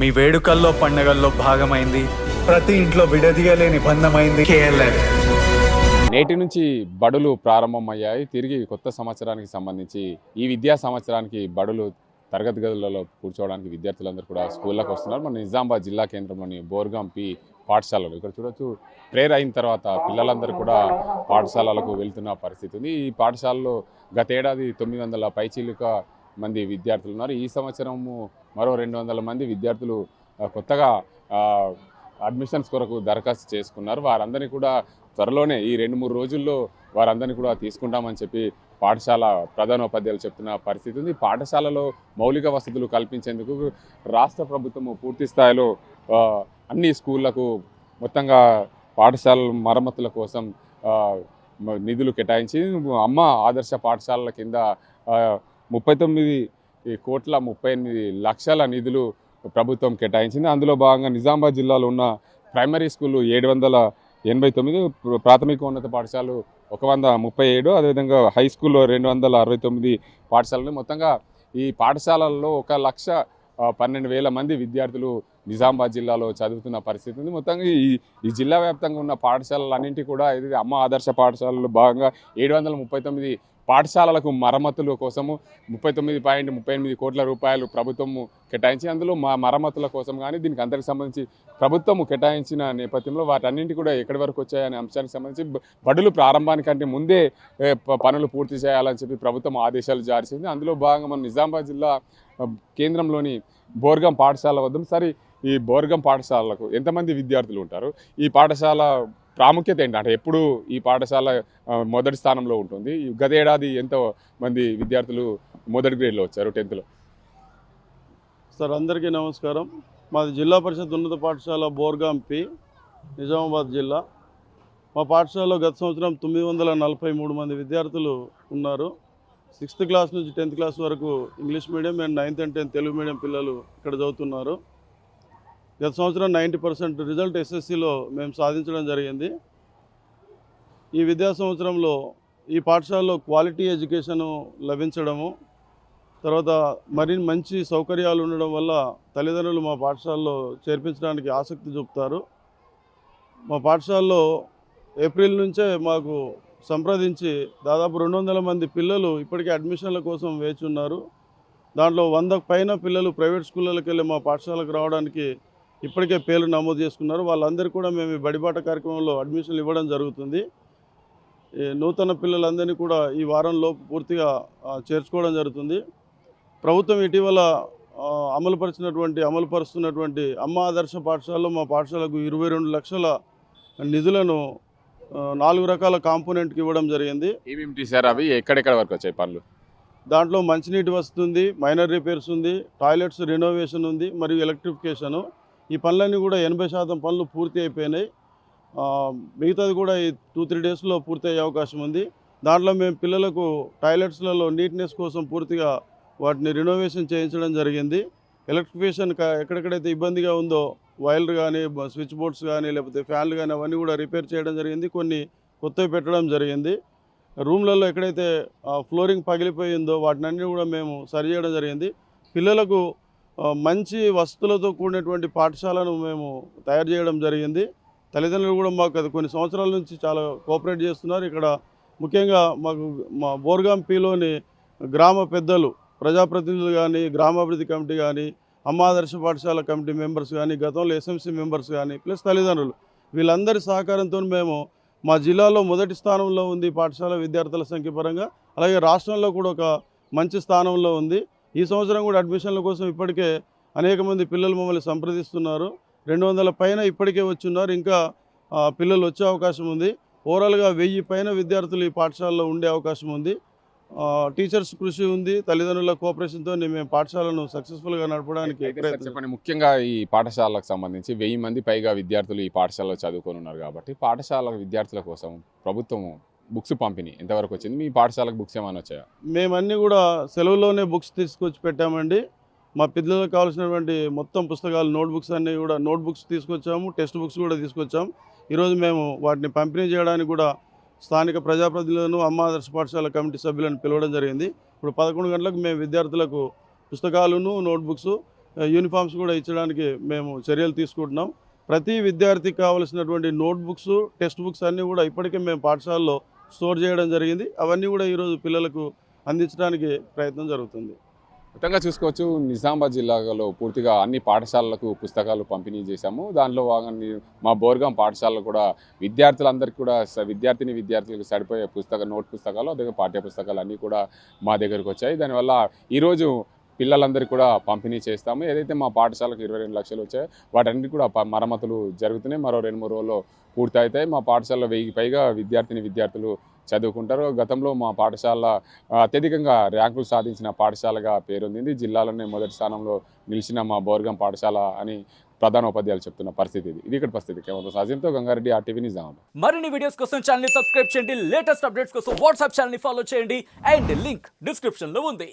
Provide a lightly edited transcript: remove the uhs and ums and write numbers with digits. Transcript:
మీ వేడుకల్లో పండగల్లో భాగమైంది, ప్రతి ఇంట్లో విడదీయలేని బంధమైంది కేఎల్ఎన్. నేటి నుంచి బడులు ప్రారంభమయ్యాయి. తిరిగి కొత్త సంవత్సరానికి సంబంధించి ఈ విద్యా సంవత్సరానికి బడులు తరగతి గదులలో కూర్చోవడానికి విద్యార్థులందరూ కూడా స్కూళ్ళకు వస్తున్నారు. మన నిజామాబాద్ జిల్లా కేంద్రంలోని బోర్గాం పి పాఠశాలలో ఇక్కడ చూడొచ్చు. ప్రేయర్ అయిన తర్వాత పిల్లలందరూ కూడా పాఠశాలలకు వెళ్తున్న పరిస్థితి ఉంది. ఈ పాఠశాలలో గతేడాది 900 పైచీలుక మంది విద్యార్థులు ఉన్నారు. ఈ సంవత్సరము మరో 200 మంది విద్యార్థులు కొత్తగా అడ్మిషన్స్ కొరకు దరఖాస్తు చేసుకున్నారు. వారందరినీ కూడా త్వరలోనే ఈ 2-3 రోజుల్లో వారందరినీ కూడా తీసుకుంటామని చెప్పి పాఠశాల ప్రధానోపాధ్యాయులు చెప్తున్న పరిస్థితి ఉంది. పాఠశాలలో మౌలిక వసతులు కల్పించేందుకు రాష్ట్ర ప్రభుత్వము పూర్తి స్థాయిలో అన్ని స్కూళ్లకు మొత్తంగా పాఠశాలల మరమ్మతుల కోసం నిధులు కేటాయించి అమ్మ ఆదర్శ పాఠశాలల కింద 39,38,00,000 నిధులు ప్రభుత్వం కేటాయించింది. అందులో భాగంగా నిజామాబాద్ జిల్లాలో ఉన్న ప్రైమరీ స్కూళ్ళు 789, ప్రాథమికోన్నత పాఠశాలలు 137, అదేవిధంగా హై స్కూల్లో 269 పాఠశాలలు. మొత్తంగా ఈ పాఠశాలల్లో 1,12,000 మంది విద్యార్థులు నిజామాబాద్ జిల్లాలో చదువుతున్న పరిస్థితి ఉంది. మొత్తంగా ఈ జిల్లా వ్యాప్తంగా ఉన్న పాఠశాలలన్నింటి కూడా ఇది అమ్మ ఆదర్శ పాఠశాలలో భాగంగా 739 పాఠశాలలకు మరమ్మతుల కోసము 39.38 కోట్ల రూపాయలు ప్రభుత్వము కేటాయించి అందులో మరమ్మతుల కోసం కానీ దీనికి అందరికి సంబంధించి ప్రభుత్వము కేటాయించిన నేపథ్యంలో వాటన్నింటి కూడా ఎక్కడి వరకు వచ్చాయనే అంశానికి సంబంధించి బడులు ప్రారంభానికంటే ముందే పనులు పూర్తి చేయాలని చెప్పి ప్రభుత్వం ఆదేశాలు జారీ చేసింది. అందులో భాగంగా మన నిజామాబాద్ జిల్లా కేంద్రంలోని బోర్గాం పాఠశాల వద్ద సరే ఈ బోర్గాం పాఠశాలకు ఎంతమంది విద్యార్థులు ఉంటారు, ఈ పాఠశాల ప్రాముఖ్యత ఏంటంటే ఎప్పుడు ఈ పాఠశాల మొదటి స్థానంలో ఉంటుంది, గతేడాది ఎంతో మంది విద్యార్థులు మొదటి గ్రేడ్లో వచ్చారు 10th లో? సార్ అందరికీ నమస్కారం. మాది జిల్లా పరిషత్ ఉన్నత పాఠశాల బోర్గాం పి, నిజామాబాద్ జిల్లా. మా పాఠశాలలో గత సంవత్సరం 943 మంది విద్యార్థులు ఉన్నారు. 6th క్లాస్ నుంచి 10th క్లాస్ వరకు English medium and 9th and 10th Telugu medium పిల్లలు ఇక్కడ చదువుతున్నారు. గత సంవత్సరం 90% రిజల్ట్ ఎస్ఎస్సిలో మేము సాధించడం జరిగింది. ఈ విద్యా సంవత్సరంలో ఈ పాఠశాలలో క్వాలిటీ ఎడ్యుకేషను లభించడము, తర్వాత మరిన్ని మంచి సౌకర్యాలు ఉండడం వల్ల తల్లిదండ్రులు మా పాఠశాలలో చేర్పించడానికి ఆసక్తి చూపుతారు. మా పాఠశాలలో ఏప్రిల్ నుంచే మాకు సంప్రదించి దాదాపు 200 మంది పిల్లలు ఇప్పటికే అడ్మిషన్ల కోసం వేచి ఉన్నారు. దాంట్లో 100 పైన పిల్లలు ప్రైవేట్ స్కూళ్ళకి వెళ్ళి మా పాఠశాలకు రావడానికి ఇప్పటికే పేర్లు నమోదు చేసుకున్నారు. వాళ్ళందరికీ కూడా మేము ఈ బడిబాట కార్యక్రమంలో అడ్మిషన్లు ఇవ్వడం జరుగుతుంది. నూతన పిల్లలందరినీ కూడా ఈ వారంలోపు పూర్తిగా చేర్చుకోవడం జరుగుతుంది. ప్రభుత్వం ఇటీవల అమలుపరుస్తున్నటువంటి అమ్మ ఆదర్శ పాఠశాలలో మా పాఠశాలకు 22 లక్షల నిధులను 4 రకాల కాంపోనెంట్కి ఇవ్వడం జరిగింది. ఏమేమిటి సార్ అవి, ఎక్కడెక్కడ వరకు వచ్చాయి పనులు? దాంట్లో మంచినీటి వసతి ఉంది, మైనర్ రిపేర్స్ ఉంది, టాయిలెట్స్ రెనోవేషన్ ఉంది, మరియు ఎలక్ట్రిఫికేషను. ఈ పనులన్నీ కూడా 80% పనులు పూర్తి అయిపోయినాయి. మిగతాది కూడా ఈ 2-3 డేస్లో పూర్తి అయ్యే అవకాశం ఉంది. దాంట్లో మేము పిల్లలకు టాయిలెట్స్లలో నీట్నెస్ కోసం పూర్తిగా వాటిని రెనోవేషన్ చేయించడం జరిగింది. ఎలక్ట్రిఫికేషన్ ఎక్కడెక్కడైతే ఇబ్బందిగా ఉందో వైర్లు కానీ, స్విచ్ బోర్డ్స్ కానీ, లేకపోతే ఫ్యాన్లు కానీ అవన్నీ కూడా రిపేర్ చేయడం జరిగింది. కొన్ని కొత్తవి పెట్టడం జరిగింది. రూమ్లలో ఎక్కడైతే ఫ్లోరింగ్ పగిలిపోయిందో వాటినన్నీ కూడా మేము సరి చేయడం జరిగింది. పిల్లలకు మంచి వసతులతో కూడినటువంటి పాఠశాలను మేము తయారు చేయడం జరిగింది. తల్లిదండ్రులు కూడా మాకు అది కొన్ని సంవత్సరాల నుంచి చాలా కోఆపరేట్ చేస్తున్నారు. ఇక్కడ ముఖ్యంగా మా బోర్గాం పిలోని గ్రామ పెద్దలు, ప్రజాప్రతినిధులు కానీ, గ్రామాభివృద్ధి కమిటీ కానీ, అమ్మ ఆదర్శ పాఠశాల కమిటీ మెంబర్స్ కానీ, గతంలో ఎస్ఎంసీ మెంబర్స్ కానీ, ప్లస్ తల్లిదండ్రులు, వీళ్ళందరి సహకారంతో మేము మా జిల్లాలో మొదటి స్థానంలో ఉంది పాఠశాల విద్యార్థుల సంఖ్య పరంగా. అలాగే రాష్ట్రంలో కూడా ఒక మంచి స్థానంలో ఉంది. ఈ సంవత్సరం కూడా అడ్మిషన్ల కోసం ఇప్పటికే అనేక మంది పిల్లలు మమ్మల్ని సంప్రదిస్తున్నారు. 200 పైన ఇప్పటికే వచ్చున్నారు. ఇంకా పిల్లలు వచ్చే అవకాశం ఉంది. ఓవరాల్గా 1000 పైన విద్యార్థులు ఈ పాఠశాలలో ఉండే అవకాశం ఉంది. టీచర్స్ కృషి ఉంది, తల్లిదండ్రుల కోఆపరేషన్తో మేము పాఠశాలను సక్సెస్ఫుల్గా నడపడానికి చెప్పండి. ముఖ్యంగా ఈ పాఠశాలకు సంబంధించి 1000 మంది పైగా విద్యార్థులు ఈ పాఠశాలలో చదువుకొని ఉన్నారు కాబట్టి పాఠశాల విద్యార్థుల కోసం ప్రభుత్వం బుక్స్ పంపిణీ ఎంతవరకు వచ్చింది? మీ పాఠశాలకు బుక్స్ ఏమైనా వచ్చాయా? మేమన్నీ కూడా సెలవులోనే బుక్స్ తీసుకొచ్చి పెట్టామండి. మా పిల్లలకు కావాల్సినటువంటి మొత్తం పుస్తకాలు, నోట్బుక్స్ అన్నీ కూడా నోట్బుక్స్ తీసుకొచ్చాము, టెక్స్ట్ బుక్స్ కూడా తీసుకొచ్చాము. ఈరోజు మేము వాటిని పంపిణీ చేయడానికి కూడా స్థానిక ప్రజాప్రతినిధులను, అమ్మ ఆదర్శ పాఠశాల కమిటీ సభ్యులను పిలవడం జరిగింది. ఇప్పుడు 11 గంటలకు మేము విద్యార్థులకు పుస్తకాలను, నోట్బుక్స్ యూనిఫామ్స్ కూడా ఇచ్చడానికి మేము చర్యలు తీసుకుంటున్నాం. ప్రతి విద్యార్థికి కావాల్సినటువంటి నోట్బుక్స్, టెక్స్ట్ బుక్స్ అన్నీ కూడా ఇప్పటికే మేము పాఠశాలలో స్టోర్ చేయడం జరిగింది. అవన్నీ కూడా ఈరోజు పిల్లలకు అందించడానికి ప్రయత్నం జరుగుతుంది. మొత్తంగా చూసుకోవచ్చు, నిజామాబాద్ జిల్లాలో పూర్తిగా అన్ని పాఠశాలలకు పుస్తకాలు పంపిణీ చేశాము. దానిలో భాగంగా మా బోర్గాం పాఠశాలలో కూడా విద్యార్థులందరికీ కూడా విద్యార్థులకు సరిపోయే నోట్ పుస్తకాలు, అదే పాఠ్య పుస్తకాలు అన్నీ కూడా మా దగ్గరకు వచ్చాయి. దానివల్ల ఈరోజు పిల్లలందరికీ కూడా పంపిణీ చేస్తాము. ఏదైతే మా పాఠశాలకు 22 లక్షలు వచ్చాయో వాటన్నిటి కూడా మరమ్మతులు జరుగుతున్నాయి. మరో 2-3 రోజుల్లో పూర్తి అవుతాయి. మా పాఠశాలలో 1000 పైగా విద్యార్థులు చదువుకుంటారు. గతంలో మా పాఠశాల అత్యధికంగా ర్యాంకులు సాధించిన పాఠశాలగా పేరొందింది. జిల్లాలోనే మొదటి స్థానంలో నిలిచిన మా బోర్గం పాఠశాల అని ప్రధానోపాధ్యాయులు చెప్తున్న పరిస్థితి ఇది. ఇక్కడ పరిస్థితి కెమెరా సాజింతో గంగారెడ్డి, RTV నిజామాబాద్. మరిన్ని వీడియోస్ కోసం ఛానల్ ని సబ్స్క్రైబ్ చేయండి. లేటెస్ట్ అప్డేట్స్ కోసం వాట్సాప్ ఛానల్ ని ఫాలో చేయండి. అండ్ లింక్ డిస్క్రిప్షన్ లో ఉంది.